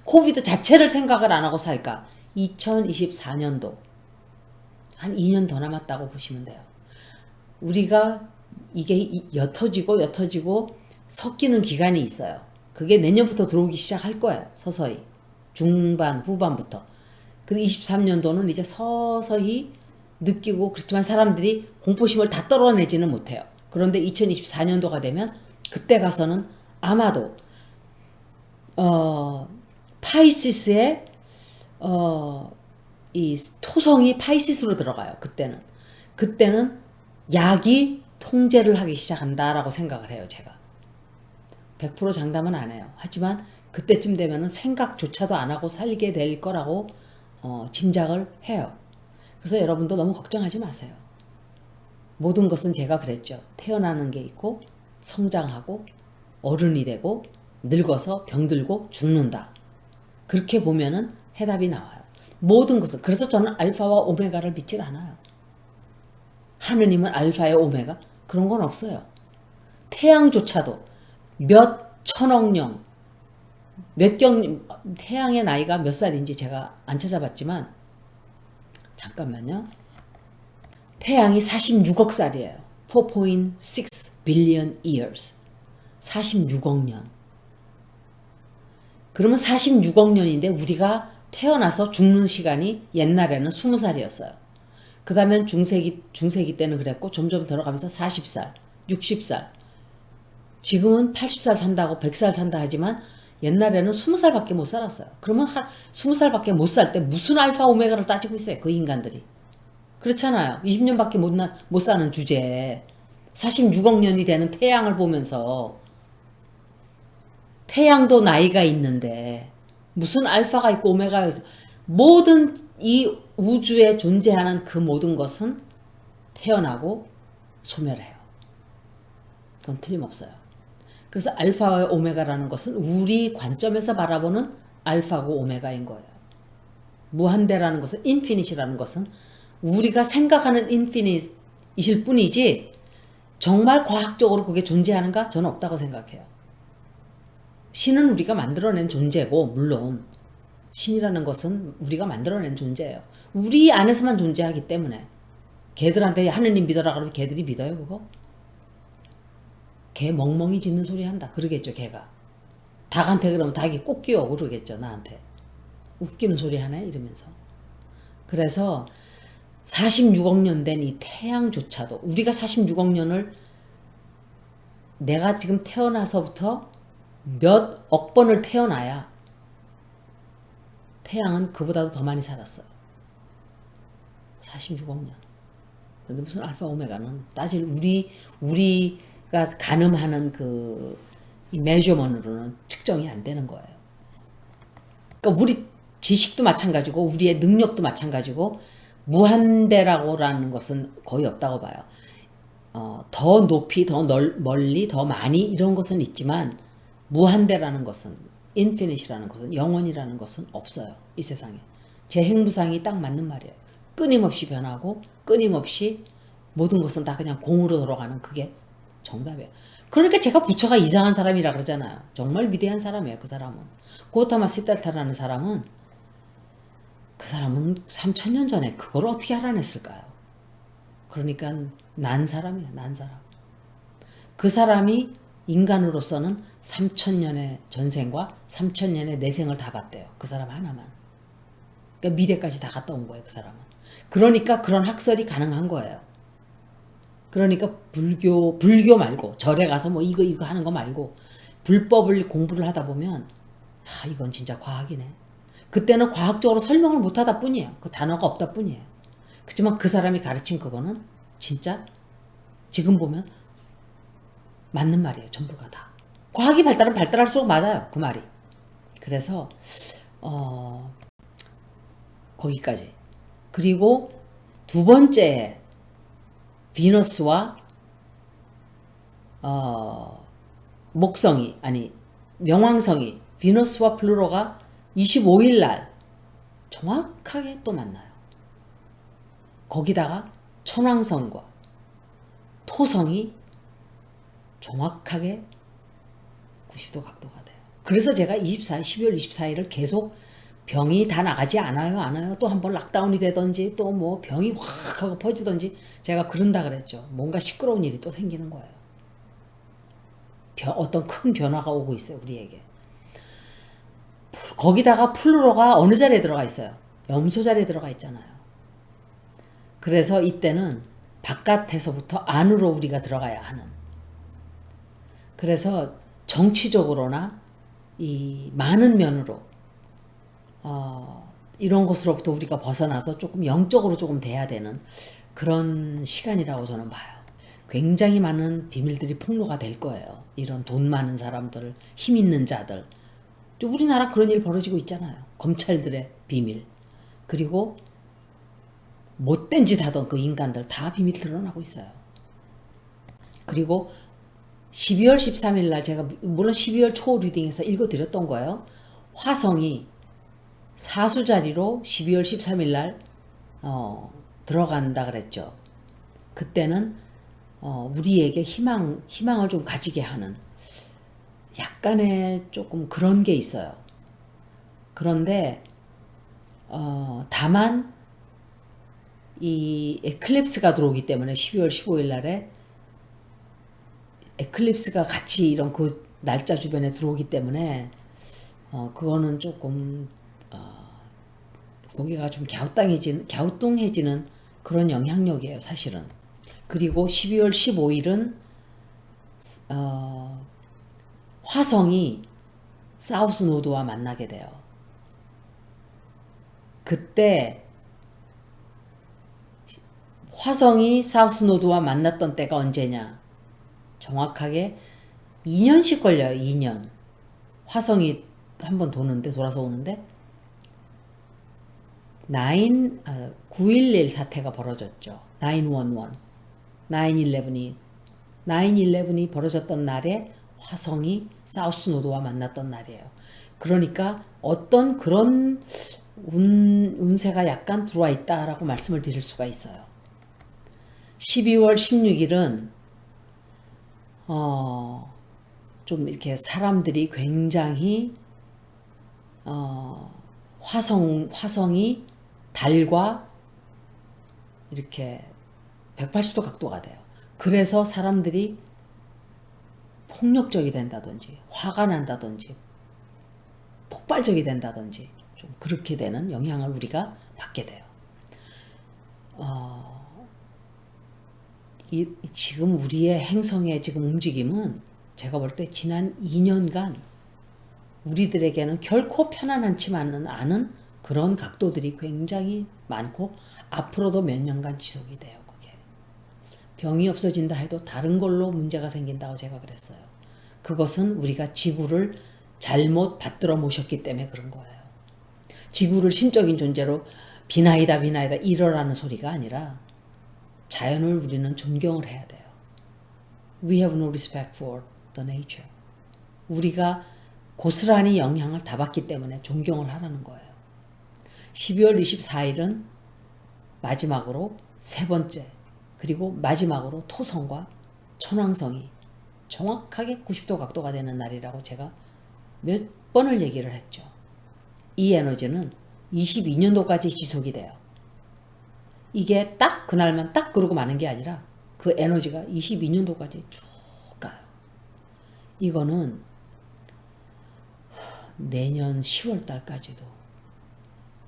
코비드 자체를 생각을 안 하고 살까? 2024년도. 한 2년 더 남았다고 보시면 돼요. 우리가 이게 옅어지고 섞이는 기간이 있어요. 그게 내년부터 들어오기 시작할 거예요. 서서히. 중반, 후반부터. 그리고 23년도는 이제 서서히 느끼고 그렇지만 사람들이 공포심을 다 떨어내지는 못해요. 그런데 2024년도가 되면 그때 가서는 아마도 파이시스의 이 토성이 파이시스로 들어가요. 그때는 약이 통제를 하기 시작한다라고 생각을 해요. 제가 100% 장담은 안 해요. 하지만 그때쯤 되면은 생각조차도 안 하고 살게 될 거라고 짐작을 해요. 그래서 여러분도 너무 걱정하지 마세요. 모든 것은 제가 그랬죠. 태어나는 게 있고 성장하고 어른이 되고 늙어서 병들고 죽는다. 그렇게 보면은 해답이 나와요. 모든 것은. 그래서 저는 알파와 오메가를 믿질 않아요. 하느님은 알파의 오메가? 그런 건 없어요. 태양조차도 몇 천억 년, 태양의 나이가 몇 살인지 제가 안 찾아봤지만 잠깐만요. 태양이 46억 살이에요. 4.6 billion years. 46억 년. 그러면 46억 년인데 우리가 태어나서 죽는 시간이 옛날에는 20살이었어요. 그 다음엔 중세기 때는 그랬고 점점 들어가면서 40살, 60살. 지금은 80살 산다고 100살 산다 하지만 옛날에는 20살밖에 못 살았어요. 그러면 20살밖에 못 살 때 무슨 알파 오메가를 따지고 있어요. 그 인간들이. 그렇잖아요. 20년밖에 못 사는 주제에 46억 년이 되는 태양을 보면서 태양도 나이가 있는데 무슨 알파가 있고 오메가가 있어. 모든 이 우주에 존재하는 그 모든 것은 태어나고 소멸해요. 그건 틀림없어요. 그래서 알파와 오메가라는 것은 우리 관점에서 바라보는 알파고 오메가인 거예요. 무한대라는 것은 인피니티라는 것은 우리가 생각하는 인피니트일 뿐이지 정말 과학적으로 그게 존재하는가? 저는 없다고 생각해요. 신은 우리가 만들어낸 존재고 물론 신이라는 것은 우리가 만들어낸 존재예요. 우리 안에서만 존재하기 때문에 걔들한테 하느님 믿어라 그러면 걔들이 믿어요 그거? 걔 멍멍이 짖는 소리 한다 그러겠죠 걔가. 닭한테 그러면 닭이 꼭 끼워 그러겠죠 나한테. 웃기는 소리 하네 이러면서. 그래서 46억 년 된 이 태양조차도 우리가 46억 년을 내가 지금 태어나서부터 몇 억 번을 태어나야 태양은 그보다도 더 많이 살았어요. 46억 년. 근데 무슨 알파 오메가는 따질 우리가 가늠하는 이 메저먼으로는 측정이 안 되는 거예요. 그러니까 우리 지식도 마찬가지고 우리의 능력도 마찬가지고 무한대라고라는 것은 거의 없다고 봐요. 더 높이, 더 멀리, 더 많이 이런 것은 있지만 무한대라는 것은 infinite라는 것은 영원이라는 것은 없어요. 이 세상에. 제 행무상이 딱 맞는 말이에요. 끊임없이 변하고 끊임없이 모든 것은 다 그냥 공으로 돌아가는 그게 정답이에요. 그러니까 제가 부처가 이상한 사람이라 그러잖아요. 정말 위대한 사람이에요. 그 사람은. 고타마 시달타라는 사람은 그 사람은 3000년 전에 그걸 어떻게 알아냈을까요? 그러니까 난 사람이에요. 난 사람. 그 사람이 인간으로서는 3000년의 전생과 3000년의 내생을 다 봤대요. 그 사람 하나만. 그러니까 미래까지 다 갔다 온 거예요. 그 사람은. 그러니까 그런 학설이 가능한 거예요. 그러니까 불교 말고 절에 가서 뭐 이거 하는 거 말고 불법을 공부를 하다 보면 이건 진짜 과학이네. 그때는 과학적으로 설명을 못 하다 뿐이에요. 그 단어가 없다 뿐이에요. 그렇지만 그 사람이 가르친 그거는 진짜 지금 보면 맞는 말이에요. 전부가 다. 과학이 발달할수록 맞아요. 그 말이. 그래서 거기까지. 그리고 두 번째 비너스와 목성이 아니 명왕성이 비너스와 플루토가 25일 날 정확하게 또 만나요. 거기다가 천왕성과 토성이 정확하게 90도 각도가 돼요. 그래서 제가 12월 24일을 계속 병이 다 나가지 않아요. 또 한번 락다운이 되든지 또 뭐 병이 확 하고 퍼지든지 제가 그런다 그랬죠. 뭔가 시끄러운 일이 또 생기는 거예요. 어떤 큰 변화가 오고 있어요. 우리에게. 거기다가 플루토가 어느 자리에 들어가 있어요? 염소 자리에 들어가 있잖아요. 그래서 이때는 바깥에서부터 안으로 우리가 들어가야 하는. 그래서 정치적으로나 이 많은 면으로 이런 것으로부터 우리가 벗어나서 조금 영적으로 조금 돼야 되는 그런 시간이라고 저는 봐요. 굉장히 많은 비밀들이 폭로가 될 거예요. 이런 돈 많은 사람들, 힘 있는 자들. 우리나라 그런 일 벌어지고 있잖아요. 검찰들의 비밀. 그리고 못된 짓 하던 그 인간들 다 비밀 드러나고 있어요. 그리고 12월 13일 날 제가 물론 12월 초 리딩에서 읽어드렸던 거예요. 화성이 사수 자리로 12월 13일 날 들어간다 그랬죠. 그때는 우리에게 희망을 좀 가지게 하는 약간의 조금 그런 게 있어요. 그런데 다만 이 에클립스가 들어오기 때문에 12월 15일 날에 에클립스가 같이 이런 그 날짜 주변에 들어오기 때문에 그거는 조금 거기가 좀 갸우뚱해지는 그런 영향력이에요, 사실은. 그리고 12월 15일은 화성이 사우스 노드와 만나게 돼요. 그때 화성이 사우스 노드와 만났던 때가 언제냐? 정확하게 2년씩 걸려요. 2년. 화성이 한번 돌아서 오는데 9.11 사태가 벌어졌죠. 9.11이 벌어졌던 날에 화성이 사우스 노드와 만났던 날이에요. 그러니까 어떤 그런 운세가 약간 들어와 있다라고 말씀을 드릴 수가 있어요. 12월 16일은 좀 이렇게 사람들이 굉장히 화성이 달과 이렇게 180도 각도가 돼요. 그래서 사람들이 폭력적이 된다든지 화가 난다든지 폭발적이 된다든지 좀 그렇게 되는 영향을 우리가 받게 돼요. 지금 우리의 행성의 지금 움직임은 제가 볼 때 지난 2년간 우리들에게는 결코 편안하지만은 않은 그런 각도들이 굉장히 많고 앞으로도 몇 년간 지속이 돼요. 그게 병이 없어진다 해도 다른 걸로 문제가 생긴다고 제가 그랬어요. 그것은 우리가 지구를 잘못 받들어 모셨기 때문에 그런 거예요. 지구를 신적인 존재로 비나이다 비나이다 이러라는 소리가 아니라 자연을 우리는 존경을 해야 돼요. We have no respect for the nature. 우리가 고스란히 영향을 다 받기 때문에 존경을 하라는 거예요. 12월 24일은 마지막으로 세 번째, 그리고 마지막으로 토성과 천왕성이 정확하게 90도 각도가 되는 날이라고 제가 몇 번을 얘기를 했죠. 이 에너지는 22년도까지 지속이 돼요. 이게 딱 그날만 딱 그러고 마는 게 아니라 그 에너지가 22년도까지 쭉 가요. 이거는 내년 10월 달까지도.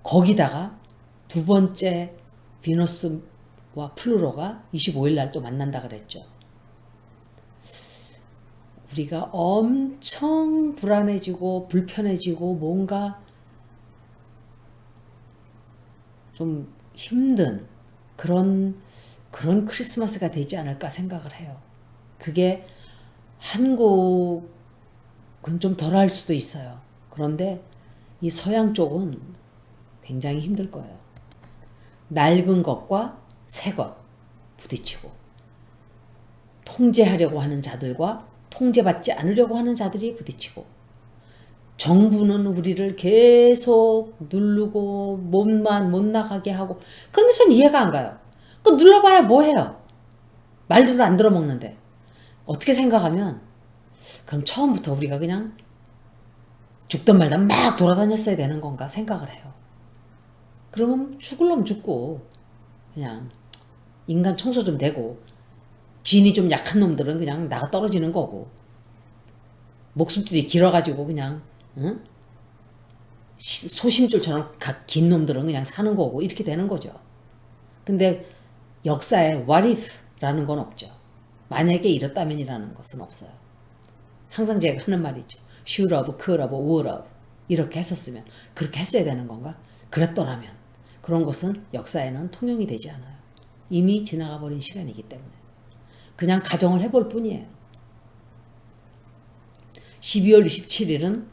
거기다가 두 번째 비너스와 플루토가 25일 날 또 만난다 그랬죠. 우리가 엄청 불안해지고 불편해지고 뭔가 좀 힘든 그런 크리스마스가 되지 않을까 생각을 해요. 그게 한국은 좀 덜할 수도 있어요. 그런데 이 서양 쪽은 굉장히 힘들 거예요. 낡은 것과 새 것 부딪히고 통제하려고 하는 자들과 통제받지 않으려고 하는 자들이 부딪히고 정부는 우리를 계속 누르고 몸만 못 나가게 하고 그런데 전 이해가 안 가요. 그 눌러봐야 뭐해요. 말들도 안 들어먹는데 어떻게 생각하면 그럼 처음부터 우리가 그냥 죽든 말든 막 돌아다녔어야 되는 건가 생각을 해요. 그러면 죽을 놈 죽고 그냥 인간 청소 좀 되고 진이 좀 약한 놈들은 그냥 나가 떨어지는 거고 목숨줄이 길어가지고 그냥 응? 소심줄처럼 긴 놈들은 그냥 사는 거고 이렇게 되는 거죠. 근데 역사에 what if라는 건 없죠. 만약에 이렇다면이라는 것은 없어요. 항상 제가 하는 말이 있죠. should have, could have, would have 이렇게 했었으면 그렇게 했어야 되는 건가? 그랬더라면 그런 것은 역사에는 통용이 되지 않아요. 이미 지나가 버린 시간이기 때문에 그냥 가정을 해볼 뿐이에요. 12월 27일은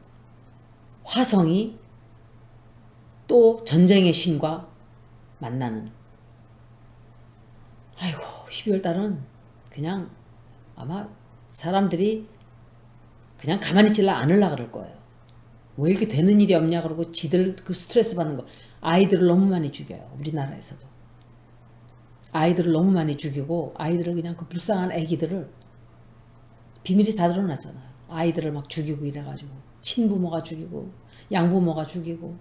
화성이 또 전쟁의 신과 만나는 아이고 12월 달은 그냥 아마 사람들이 그냥 가만히 있질라 않으려 그럴 거예요. 왜 이렇게 되는 일이 없냐 그러고 지들 그 스트레스 받는 거 아이들을 너무 많이 죽여요. 우리나라에서도 아이들을 너무 많이 죽이고 아이들을 그냥 그 불쌍한 애기들을 비밀이 다 드러났잖아요. 아이들을 막 죽이고 이래가지고 친부모가 죽이고 양부모가 죽이고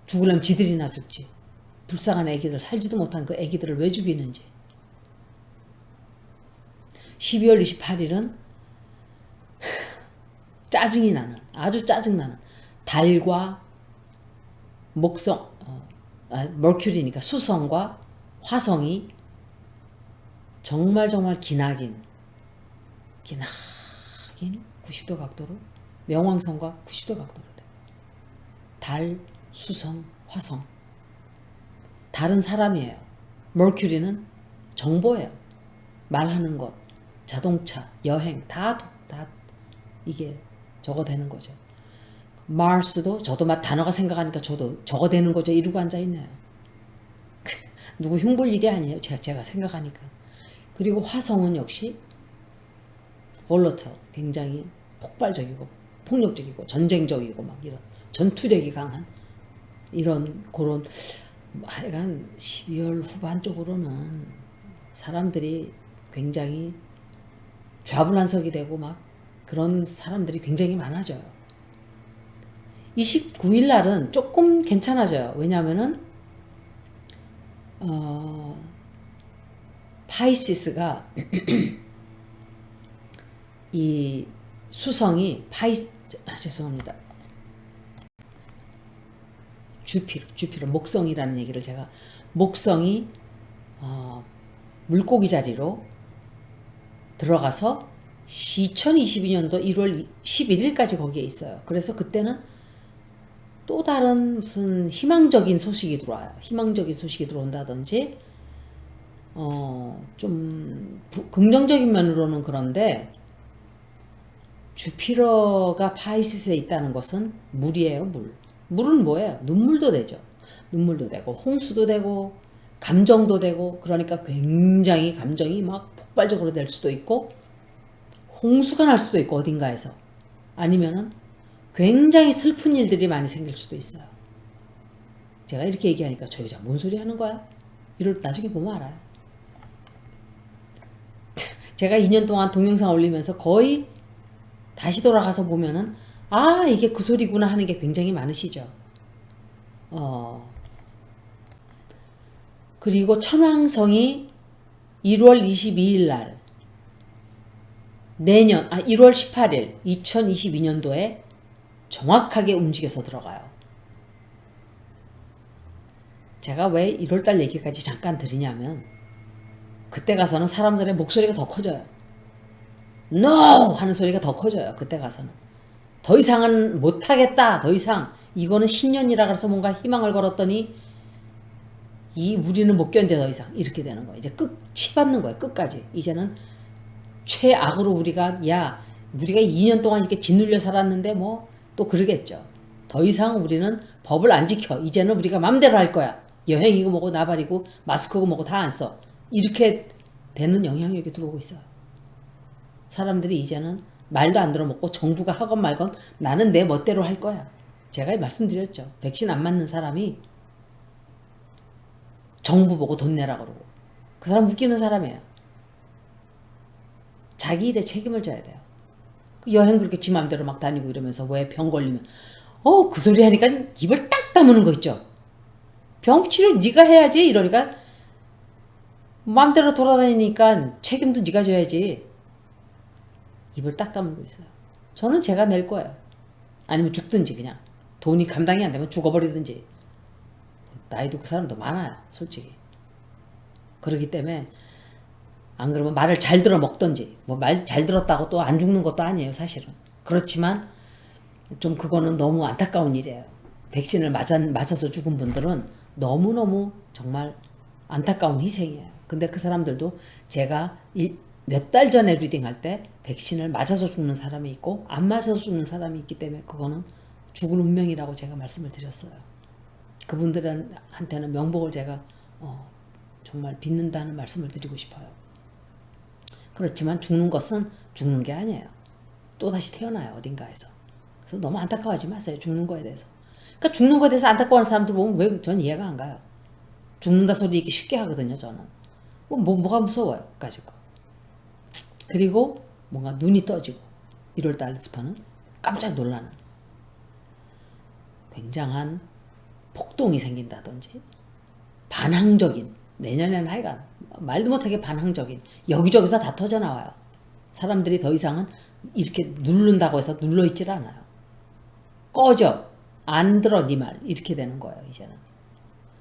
죽으려면 지들이나 죽지. 불쌍한 애기들 살지도 못한 그 애기들을 왜 죽이는지. 12월 28일은 짜증이 나는 아주 짜증나는 달과 목성 머큐리니까 수성과 화성이 정말 기나긴 90도 각도로 명왕성과 90도 각도로 돼. 달, 수성, 화성. 달은 사람이에요. 머큐리는 정보예요. 말하는 것, 자동차, 여행 다 이게 저거 되는 거죠. 마스도 저도 막 단어가 생각하니까 저도 저거 되는 거죠. 이러고 앉아 있네요. 누구 흉볼 일이 아니에요. 제가 생각하니까. 그리고 화성은 역시 volatile, 굉장히 폭발적이고 폭력적이고 전쟁적이고 막 이런 전투력이 강한 이런 그런 하여간 12월 후반 쪽으로는 사람들이 굉장히 좌불안석이 되고 막 그런 사람들이 굉장히 많아져요. 29일 날은 조금 괜찮아져요. 왜냐하면은 파이시스가 이 수성이 죄송합니다. 주피러 목성이라는 얘기를 제가 목성이 물고기 자리로 들어가서 2022년도 1월 11일까지 거기에 있어요. 그래서 그때는 또 다른 무슨 희망적인 소식이 들어와요. 희망적인 소식이 들어온다든지 좀 긍정적인 면으로는 그런데 주피러가 파이시스에 있다는 것은 물이에요. 물. 물은 뭐예요? 눈물도 되죠. 눈물도 되고 홍수도 되고 감정도 되고, 그러니까 굉장히 감정이 막 폭발적으로 될 수도 있고 홍수가 날 수도 있고, 어딘가에서 아니면은 굉장히 슬픈 일들이 많이 생길 수도 있어요. 제가 이렇게 얘기하니까 저 여자 뭔 소리 하는 거야? 이럴 나중에 보면 알아요. 제가 2년 동안 동영상 올리면서 거의 다시 돌아가서 보면은 아, 이게 그 소리구나 하는 게 굉장히 많으시죠. 그리고 천왕성이 1월 22일 날 내년 1월 18일 2022년도에 정확하게 움직여서 들어가요. 제가 왜 1월달 얘기까지 잠깐 드리냐면 그때 가서는 사람들의 목소리가 더 커져요. NO! 하는 소리가 더 커져요. 그때 가서는. 더 이상은 못하겠다. 더 이상. 이거는 신년이라 그래서 뭔가 희망을 걸었더니 우리는 못 견뎌 더 이상. 이렇게 되는 거예요. 이제 끝이 받는 거예요. 끝까지. 이제는 최악으로 우리가 2년 동안 이렇게 짓눌려 살았는데 뭐 또 그러겠죠. 더 이상 우리는 법을 안 지켜. 이제는 우리가 맘대로 할 거야. 여행이고 뭐고 나발이고 마스크고 뭐고 다 안 써. 이렇게 되는 영향력이 들어오고 있어요. 사람들이 이제는 말도 안 들어먹고 정부가 하건 말건 나는 내 멋대로 할 거야. 제가 말씀드렸죠. 백신 안 맞는 사람이 정부 보고 돈 내라 그러고. 그 사람 웃기는 사람이에요. 자기 일에 책임을 져야 돼요. 여행 그렇게 지 맘대로 막 다니고 이러면서 왜 병 걸리면 그 소리 하니까 입을 딱 다무는 거 있죠. 병 치료 네가 해야지 이러니까 맘대로 돌아다니니까 책임도 네가 져야지. 입을 딱 다물고 있어요. 저는 제가 낼 거예요. 아니면 죽든지 그냥. 돈이 감당이 안 되면 죽어버리든지. 나이도 그 사람도 많아요. 솔직히. 그렇기 때문에 안 그러면 말을 잘 들어 먹던지. 뭐 말 잘 들었다고 또 안 죽는 것도 아니에요. 사실은. 그렇지만 좀 그거는 너무 안타까운 일이에요. 백신을 맞아서 죽은 분들은 너무너무 정말 안타까운 희생이에요. 근데 그 사람들도 제가 몇 달 전에 리딩할 때 백신을 맞아서 죽는 사람이 있고 안 맞아서 죽는 사람이 있기 때문에 그거는 죽을 운명이라고 제가 말씀을 드렸어요. 그분들한테는 명복을 제가 정말 빚는다는 말씀을 드리고 싶어요. 그렇지만 죽는 것은 죽는 게 아니에요. 또다시 태어나요. 어딘가에서. 그래서 너무 안타까워하지 마세요. 죽는 거에 대해서. 그러니까 죽는 거에 대해서 안타까워하는 사람들 보면 왜 전 이해가 안 가요. 죽는다 소리 이렇게 쉽게 하거든요. 저는. 뭐가 무서워요. 까짓 거. 그리고 뭔가 눈이 떠지고 1월 달부터는 깜짝 놀라는 굉장한 폭동이 생긴다든지 반항적인, 내년에는 하여간 말도 못하게 반항적인, 여기저기서 다 터져나와요. 사람들이 더 이상은 이렇게 누른다고 해서 눌러있질 않아요. 꺼져, 안 들어 네 말, 이렇게 되는 거예요. 이제는.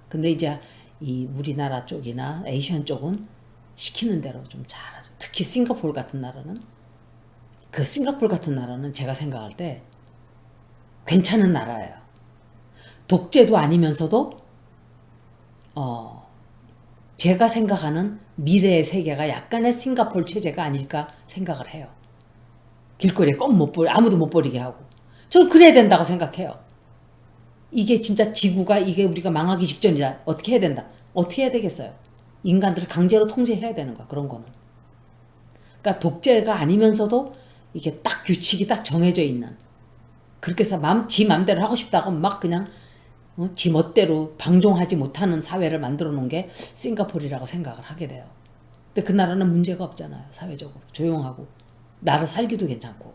근데 이제 이 우리나라 쪽이나 에이시안 쪽은 시키는 대로 좀 잘하죠. 특히 싱가포르 같은 나라는, 그 싱가포르 같은 나라는 제가 생각할 때 괜찮은 나라예요. 독재도 아니면서도 제가 생각하는 미래의 세계가 약간의 싱가포르 체제가 아닐까 생각을 해요. 길거리에 아무도 못 버리게 하고. 저 그래야 된다고 생각해요. 이게 진짜 지구가 이게 우리가 망하기 직전이다. 어떻게 해야 된다. 어떻게 해야 되겠어요. 인간들을 강제로 통제해야 되는 거야. 그런 거는. 그러니까 독재가 아니면서도 이게 딱 규칙이 딱 정해져 있는. 그렇게 해서 지 맘대로 하고 싶다고 막 그냥 지 멋대로 방종하지 못하는 사회를 만들어 놓은 게 싱가포르라고 생각을 하게 돼요. 근데 그 나라는 문제가 없잖아요. 사회적으로. 조용하고. 나라 살기도 괜찮고.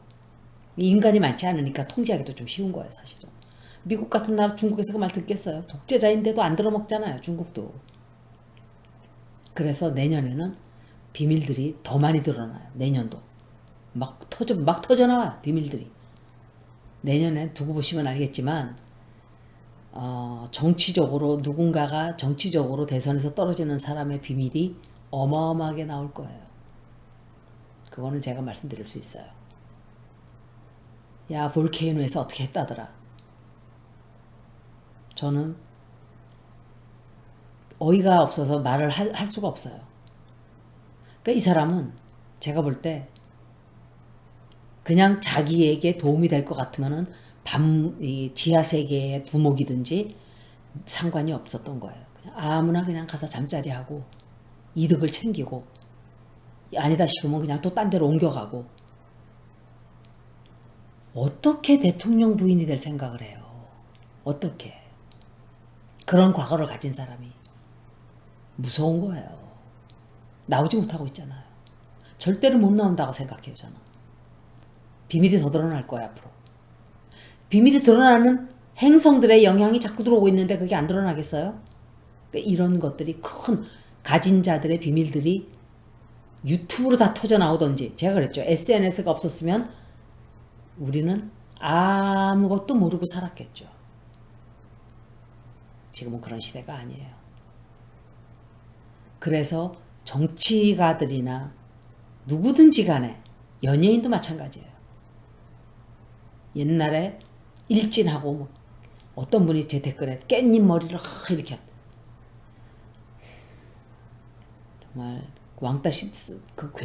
인간이 많지 않으니까 통제하기도 좀 쉬운 거예요. 사실은. 미국 같은 나라, 중국에서 그 말 듣겠어요. 독재자인데도 안 들어먹잖아요. 중국도. 그래서 내년에는 비밀들이 더 많이 드러나요. 내년도. 막 터져나와요. 비밀들이. 내년에 두고 보시면 알겠지만 정치적으로 누군가가 정치적으로 대선에서 떨어지는 사람의 비밀이 어마어마하게 나올 거예요. 그거는 제가 말씀드릴 수 있어요. 야, 볼케이노에서 어떻게 했다더라. 저는 어이가 없어서 말을 할 수가 없어요. 그러니까 이 사람은 제가 볼 때 그냥 자기에게 도움이 될 것 같으면은 이 지하 세계의 두목이든지 상관이 없었던 거예요. 그냥 아무나 그냥 가서 잠자리 하고 이득을 챙기고 아니다 싶으면 그냥 또 딴 데로 옮겨가고. 어떻게 대통령 부인이 될 생각을 해요? 어떻게? 그런 과거를 가진 사람이. 무서운 거예요. 나오지 못하고 있잖아요. 절대로 못 나온다고 생각해요, 저는. 비밀이 더 드러날 거예요, 앞으로. 비밀이 드러나는 행성들의 영향이 자꾸 들어오고 있는데 그게 안 드러나겠어요? 그러니까 이런 것들이 큰 가진 자들의 비밀들이 유튜브로 다 터져 나오던지. 제가 그랬죠. SNS가 없었으면 우리는 아무것도 모르고 살았겠죠. 지금은 그런 시대가 아니에요. 그래서 정치가들이나 누구든지 간에 연예인도 마찬가지예요. 옛날에 일진하고 뭐 어떤 분이 제 댓글에 깻잎 머리를 이렇게 정말 왕따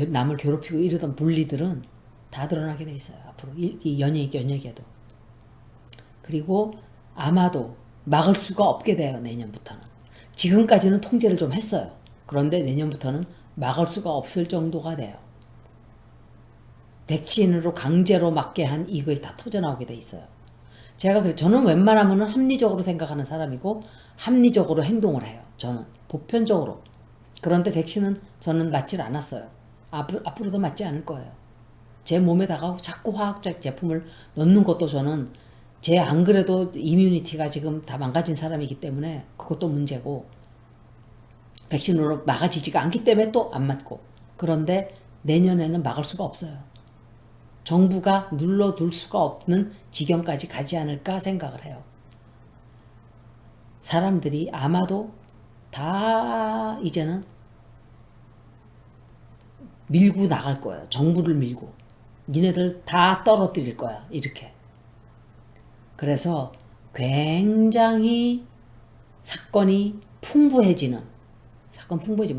남을 괴롭히고 이러던 분리들은 다 드러나게 돼 있어요. 앞으로 이 연예계도. 그리고 아마도 막을 수가 없게 돼요. 내년부터는. 지금까지는 통제를 좀 했어요. 그런데 내년부터는 막을 수가 없을 정도가 돼요. 백신으로 강제로 맞게 한 이것이 다 터져나오게 돼 있어요. 저는 웬만하면 합리적으로 생각하는 사람이고 합리적으로 행동을 해요. 저는 보편적으로. 그런데 백신은 저는 맞질 않았어요. 앞으로도 맞지 않을 거예요. 제 몸에다가 자꾸 화학적 제품을 넣는 것도 저는 안 그래도 이뮤니티가 지금 다 망가진 사람이기 때문에 그것도 문제고, 백신으로 막아지지가 않기 때문에 또 안 맞고. 그런데 내년에는 막을 수가 없어요. 정부가 눌러둘 수가 없는 지경까지 가지 않을까 생각을 해요. 사람들이 아마도 다 이제는 밀고 나갈 거예요. 정부를 밀고. 니네들 다 떨어뜨릴 거야. 이렇게. 그래서 굉장히 사건이 풍부해지면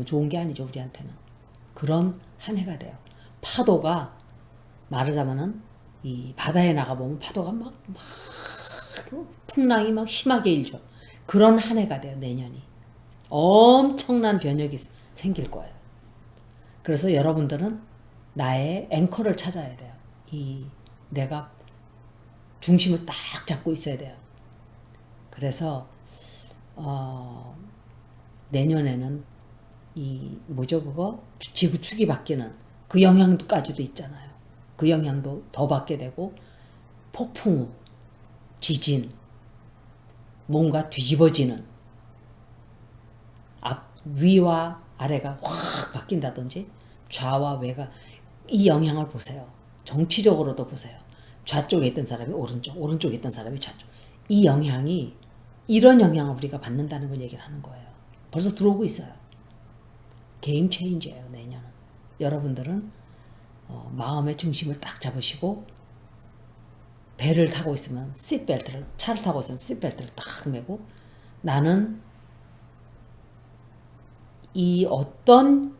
좋은 게 아니죠, 우리한테는. 그런 한 해가 돼요. 파도가 말하자면은 이 바다에 나가보면 파도가 막 풍랑이 막 심하게 일죠. 그런 한 해가 돼요, 내년이. 엄청난 변혁이 생길 거예요. 그래서 여러분들은 나의 앵커를 찾아야 돼요. 내가 중심을 딱 잡고 있어야 돼요. 그래서 내년에는 지구축이 바뀌는 그 영향도까지도 있잖아요. 그 영향도 더 받게 되고, 폭풍우, 지진, 뭔가 뒤집어지는, 위와 아래가 확 바뀐다든지, 좌와 외가, 이 영향을 보세요. 정치적으로도 보세요. 좌쪽에 있던 사람이 오른쪽에 있던 사람이 좌쪽. 이런 영향을 우리가 받는다는 걸 얘기를 하는 거예요. 벌써 들어오고 있어요. 게임 체인지예요, 내년은. 여러분들은 마음의 중심을 딱 잡으시고, 차를 타고 있으면 싯벨트를 딱 매고, 나는 이 어떤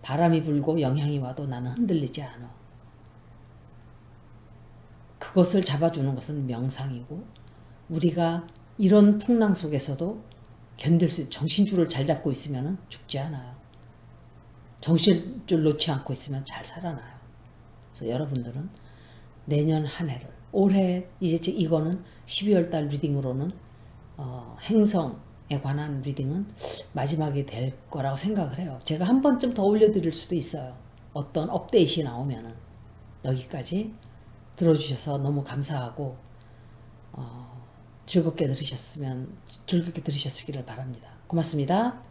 바람이 불고 영향이 와도 나는 흔들리지 않아. 그것을 잡아주는 것은 명상이고, 우리가 이런 풍랑 속에서도 정신줄을 잘 잡고 있으면 죽지 않아요. 정신줄 놓지 않고 있으면 잘 살아나요. 그래서 여러분들은 내년 한 해를, 올해 이제 이거는 12월 달 리딩으로는 행성에 관한 리딩은 마지막이 될 거라고 생각을 해요. 제가 한 번쯤 더 올려드릴 수도 있어요. 어떤 업데이트가 나오면은. 여기까지 들어주셔서 너무 감사하고 즐겁게 들으셨기를 바랍니다. 고맙습니다.